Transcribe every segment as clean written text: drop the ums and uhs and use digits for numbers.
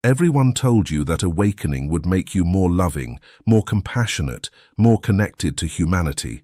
Everyone told you that awakening would make you more loving, more compassionate, more connected to humanity.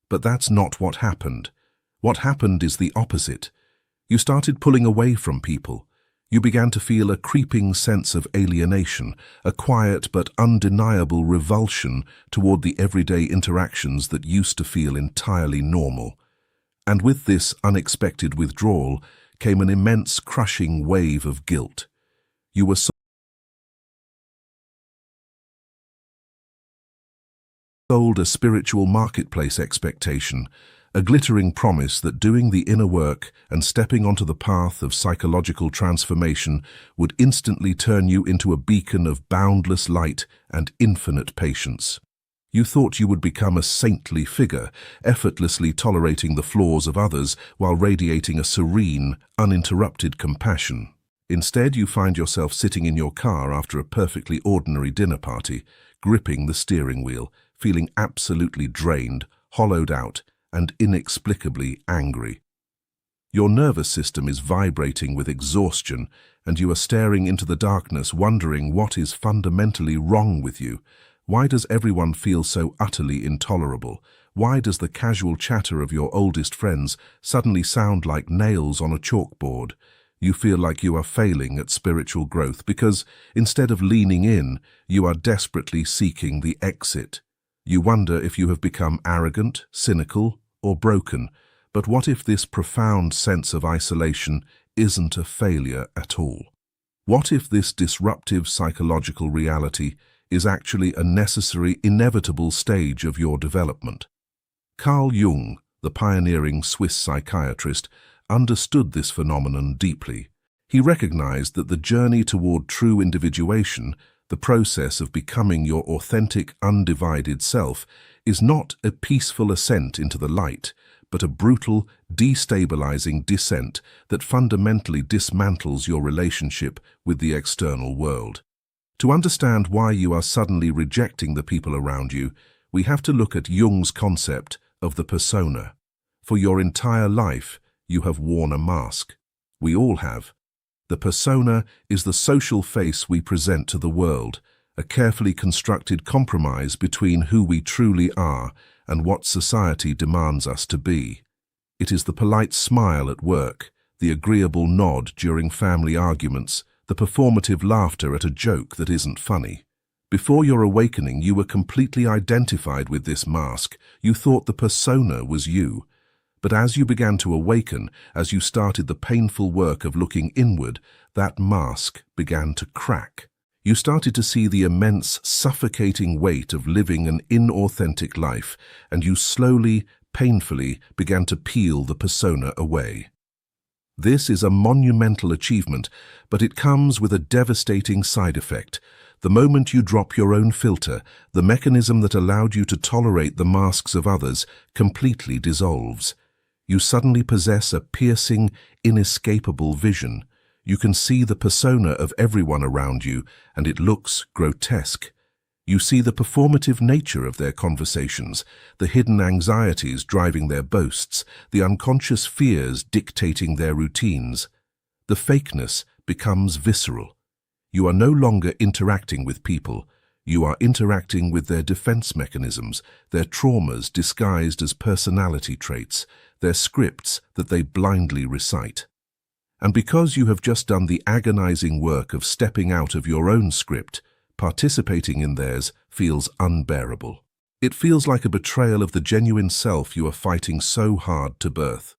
But that's not what happened. What happened is the opposite. You started pulling away from people. You began to feel a creeping sense of alienation, a quiet but undeniable revulsion toward the everyday interactions that used to feel entirely normal. And with this unexpected withdrawal came an immense crushing wave of guilt. You were sold a spiritual marketplace expectation, a glittering promise that doing the inner work and stepping onto the path of psychological transformation would instantly turn you into a beacon of boundless light and infinite patience. You thought you would become a saintly figure, effortlessly tolerating the flaws of others while radiating a serene, uninterrupted compassion. Instead, you find yourself sitting in your car after a perfectly ordinary dinner party, gripping the steering wheel, feeling absolutely drained, hollowed out, and inexplicably angry. Your nervous system is vibrating with exhaustion, and you are staring into the darkness, wondering what is fundamentally wrong with you. Why does everyone feel so utterly intolerable? Why does the casual chatter of your oldest friends suddenly sound like nails on a chalkboard? You feel like you are failing at spiritual growth because, instead of leaning in, you are desperately seeking the exit. You wonder if you have become arrogant, cynical, or broken. But what if this profound sense of isolation isn't a failure at all? What if this disruptive psychological reality is actually a necessary, inevitable stage of your development? Carl Jung, the pioneering Swiss psychiatrist, understood this phenomenon deeply. He recognized that the journey toward true individuation, the process of becoming your authentic, undivided self, is not a peaceful ascent into the light, but a brutal, destabilizing descent that fundamentally dismantles your relationship with the external world. To understand why you are suddenly rejecting the people around you, we have to look at Jung's concept of the persona. For your entire life, you have worn a mask. We all have. The persona is the social face we present to the world, a carefully constructed compromise between who we truly are and what society demands us to be. It is the polite smile at work, the agreeable nod during family arguments, the performative laughter at a joke that isn't funny. Before your awakening, you were completely identified with this mask. You thought the persona was you. But as you began to awaken, as you started the painful work of looking inward, that mask began to crack. You started to see the immense, suffocating weight of living an inauthentic life, and you slowly, painfully began to peel the persona away. This is a monumental achievement, but it comes with a devastating side effect. The moment you drop your own filter, the mechanism that allowed you to tolerate the masks of others completely dissolves. You suddenly possess a piercing, inescapable vision. You can see the persona of everyone around you, and it looks grotesque. You see the performative nature of their conversations, the hidden anxieties driving their boasts, the unconscious fears dictating their routines. The fakeness becomes visceral. You are no longer interacting with people. You are interacting with their defense mechanisms, their traumas disguised as personality traits, their scripts that they blindly recite. And because you have just done the agonizing work of stepping out of your own script, participating in theirs feels unbearable. It feels like a betrayal of the genuine self you are fighting so hard to birth.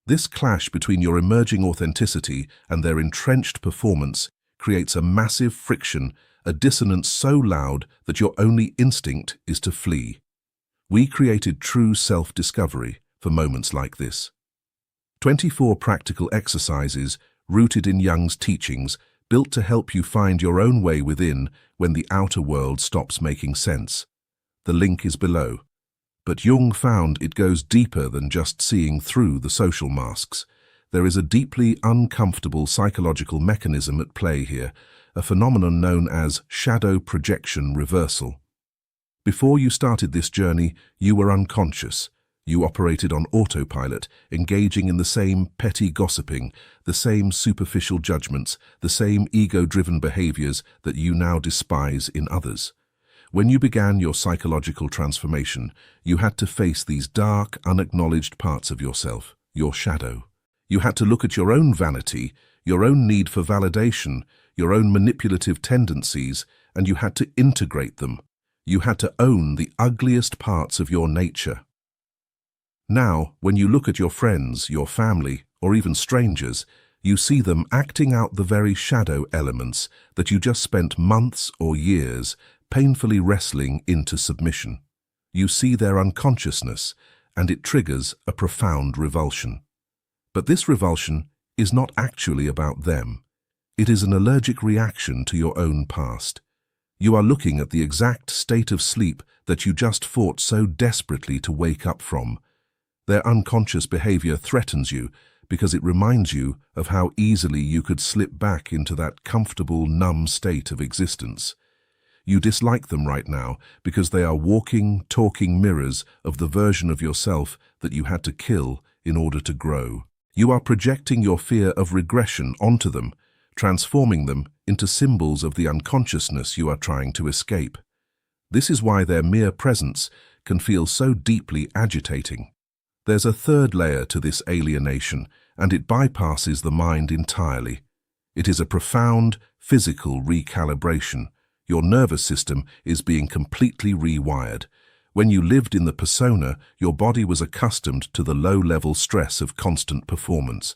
This clash between your emerging authenticity and their entrenched performance creates a massive friction, a dissonance so loud that your only instinct is to flee. We created true self-discovery for moments like this. 24 practical exercises rooted in Jung's teachings, built to help you find your own way within when the outer world stops making sense. The link is below. But Jung found it goes deeper than just seeing through the social masks. There is a deeply uncomfortable psychological mechanism at play here, a phenomenon known as shadow projection reversal. Before you started this journey, you were unconscious. You operated on autopilot, engaging in the same petty gossiping, the same superficial judgments, the same ego-driven behaviors that you now despise in others. When you began your psychological transformation, you had to face these dark, unacknowledged parts of yourself, your shadow. You had to look at your own vanity, your own need for validation, your own manipulative tendencies, and you had to integrate them. You had to own the ugliest parts of your nature. Now, when you look at your friends, your family, or even strangers, you see them acting out the very shadow elements that you just spent months or years painfully wrestling into submission. You see their unconsciousness, and it triggers a profound revulsion. But this revulsion is not actually about them. It is an allergic reaction to your own past. You are looking at the exact state of sleep that you just fought so desperately to wake up from. Their unconscious behavior threatens you because it reminds you of how easily you could slip back into that comfortable, numb state of existence. You dislike them right now because they are walking, talking mirrors of the version of yourself that you had to kill in order to grow. You are projecting your fear of regression onto them, transforming them into symbols of the unconsciousness you are trying to escape. This is why their mere presence can feel so deeply agitating. There's a third layer to this alienation, and it bypasses the mind entirely. It is a profound, physical recalibration. Your nervous system is being completely rewired. When you lived in the persona, your body was accustomed to the low-level stress of constant performance.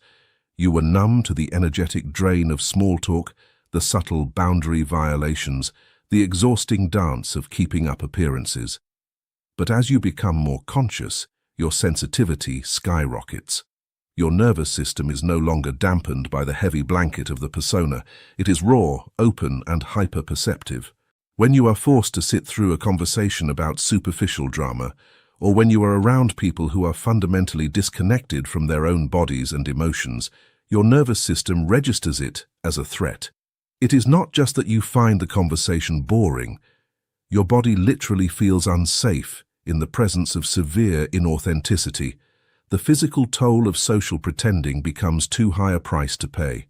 You were numb to the energetic drain of small talk, the subtle boundary violations, the exhausting dance of keeping up appearances. But as you become more conscious, your sensitivity skyrockets. Your nervous system is no longer dampened by the heavy blanket of the persona. It is raw, open, and hyper-perceptive. When you are forced to sit through a conversation about superficial drama, or when you are around people who are fundamentally disconnected from their own bodies and emotions, your nervous system registers it as a threat. It is not just that you find the conversation boring. Your body literally feels unsafe in the presence of severe inauthenticity. The physical toll of social pretending becomes too high a price to pay.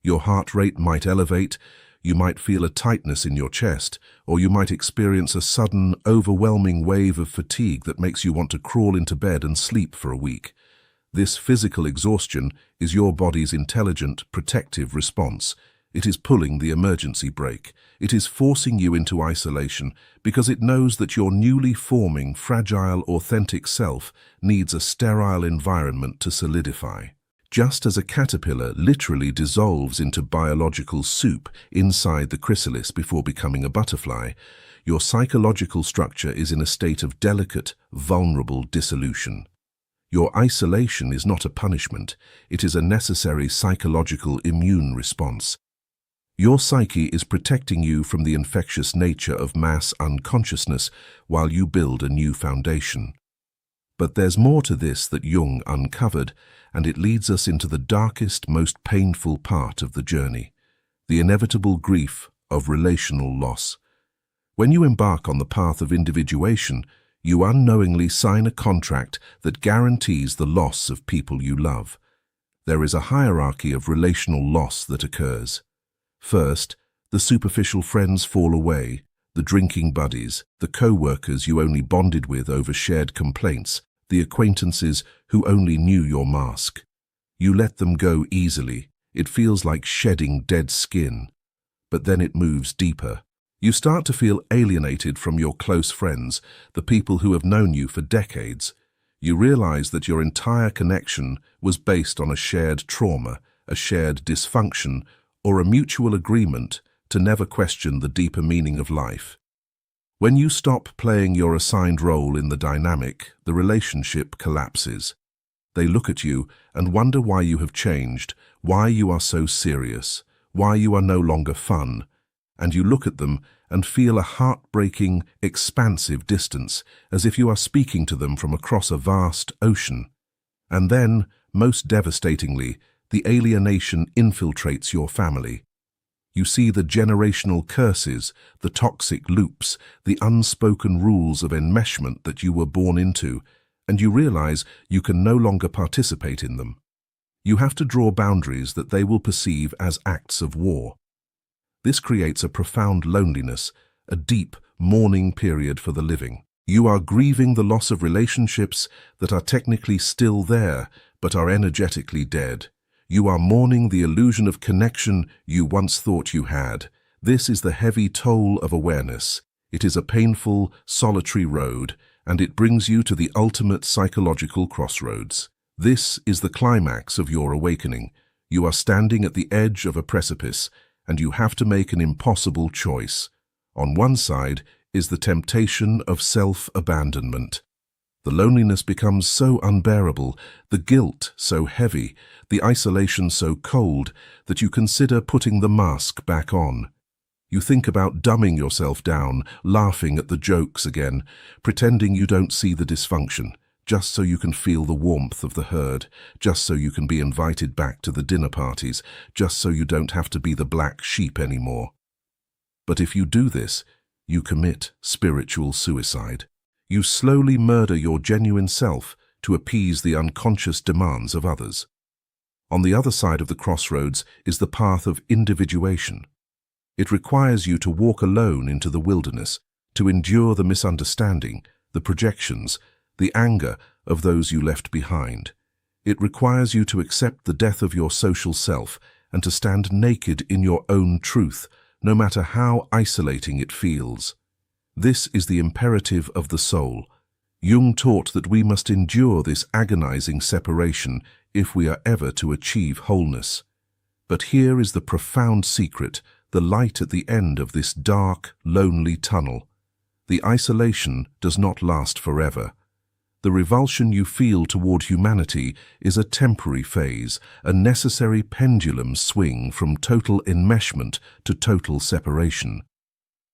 Your heart rate might elevate, you might feel a tightness in your chest, or you might experience a sudden, overwhelming wave of fatigue that makes you want to crawl into bed and sleep for a week. This physical exhaustion is your body's intelligent, protective response. It is pulling the emergency brake. It is forcing you into isolation because it knows that your newly forming, fragile, authentic self needs a sterile environment to solidify. Just as a caterpillar literally dissolves into biological soup inside the chrysalis before becoming a butterfly, your psychological structure is in a state of delicate, vulnerable dissolution. Your isolation is not a punishment, it is a necessary psychological immune response. Your psyche is protecting you from the infectious nature of mass unconsciousness while you build a new foundation. But there's more to this that Jung uncovered, and it leads us into the darkest, most painful part of the journey, the inevitable grief of relational loss. When you embark on the path of individuation, you unknowingly sign a contract that guarantees the loss of people you love. There is a hierarchy of relational loss that occurs. First, the superficial friends fall away, the drinking buddies, the co-workers you only bonded with over shared complaints, the acquaintances who only knew your mask. You let them go easily. It feels like shedding dead skin. But then it moves deeper. You start to feel alienated from your close friends, the people who have known you for decades. You realize that your entire connection was based on a shared trauma, a shared dysfunction, or a mutual agreement to never question the deeper meaning of life. When you stop playing your assigned role in the dynamic, the relationship collapses. They look at you and wonder why you have changed, why you are so serious, why you are no longer fun, and you look at them and feel a heartbreaking, expansive distance, as if you are speaking to them from across a vast ocean. And then, most devastatingly, the alienation infiltrates your family. You see the generational curses, the toxic loops, the unspoken rules of enmeshment that you were born into, and you realize you can no longer participate in them. You have to draw boundaries that they will perceive as acts of war. This creates a profound loneliness, a deep mourning period for the living. You are grieving the loss of relationships that are technically still there, but are energetically dead. You are mourning the illusion of connection you once thought you had. This is the heavy toll of awareness. It is a painful, solitary road, and it brings you to the ultimate psychological crossroads. This is the climax of your awakening. You are standing at the edge of a precipice, and you have to make an impossible choice. On one side is the temptation of self-abandonment. The loneliness becomes so unbearable, the guilt so heavy, the isolation so cold, that you consider putting the mask back on. You think about dumbing yourself down, laughing at the jokes again, pretending you don't see the dysfunction, just so you can feel the warmth of the herd, just so you can be invited back to the dinner parties, just so you don't have to be the black sheep anymore. But if you do this, you commit spiritual suicide. You slowly murder your genuine self to appease the unconscious demands of others. On the other side of the crossroads is the path of individuation. It requires you to walk alone into the wilderness, to endure the misunderstanding, the projections, the anger of those you left behind. It requires you to accept the death of your social self and to stand naked in your own truth, no matter how isolating it feels. This is the imperative of the soul. Jung taught that we must endure this agonizing separation if we are ever to achieve wholeness. But here is the profound secret, the light at the end of this dark, lonely tunnel. The isolation does not last forever. The revulsion you feel toward humanity is a temporary phase, a necessary pendulum swing from total enmeshment to total separation.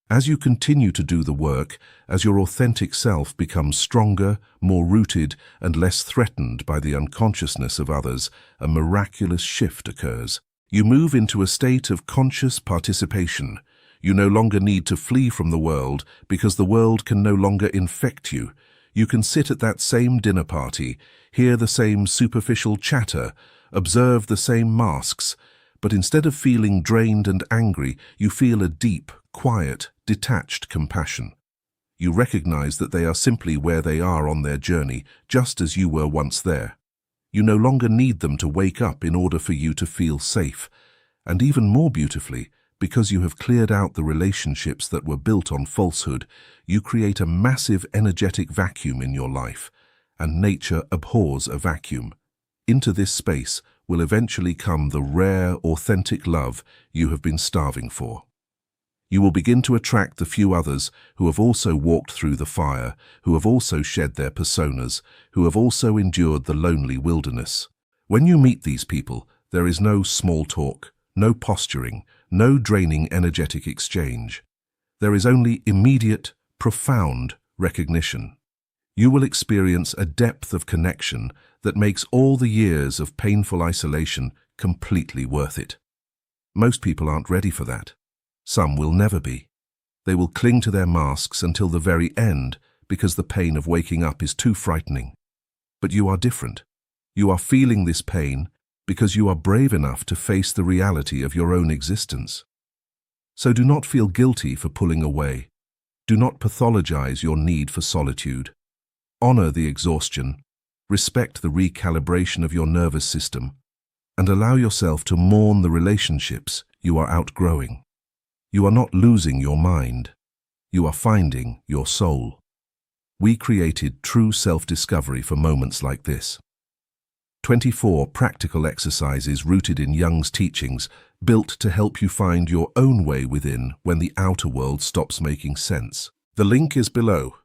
As you continue to do the work, as your authentic self becomes stronger, more rooted, and less threatened by the unconsciousness of others, a miraculous shift occurs. You move into a state of conscious participation. You no longer need to flee from the world because the world can no longer infect you. You can sit at that same dinner party, hear the same superficial chatter, observe the same masks, but instead of feeling drained and angry, you feel a deep, quiet, detached compassion. You recognize that they are simply where they are on their journey, just as you were once there. You no longer need them to wake up in order for you to feel safe. And even more beautifully, because you have cleared out the relationships that were built on falsehood, you create a massive energetic vacuum in your life, and nature abhors a vacuum. Into this space will eventually come the rare, authentic love you have been starving for. You will begin to attract the few others who have also walked through the fire, who have also shed their personas, who have also endured the lonely wilderness. When you meet these people, there is no small talk, no posturing, no draining energetic exchange. There is only immediate, profound recognition. You will experience a depth of connection that makes all the years of painful isolation completely worth it. Most people aren't ready for that. Some will never be. They will cling to their masks until the very end because the pain of waking up is too frightening. But you are different. You are feeling this pain because you are brave enough to face the reality of your own existence. So do not feel guilty for pulling away. Do not pathologize your need for solitude. Honor the exhaustion, respect the recalibration of your nervous system, and allow yourself to mourn the relationships you are outgrowing. You are not losing your mind. You are finding your soul. We created true self-discovery for moments like this. 24 practical exercises rooted in Jung's teachings, built to help you find your own way within when the outer world stops making sense. The link is below.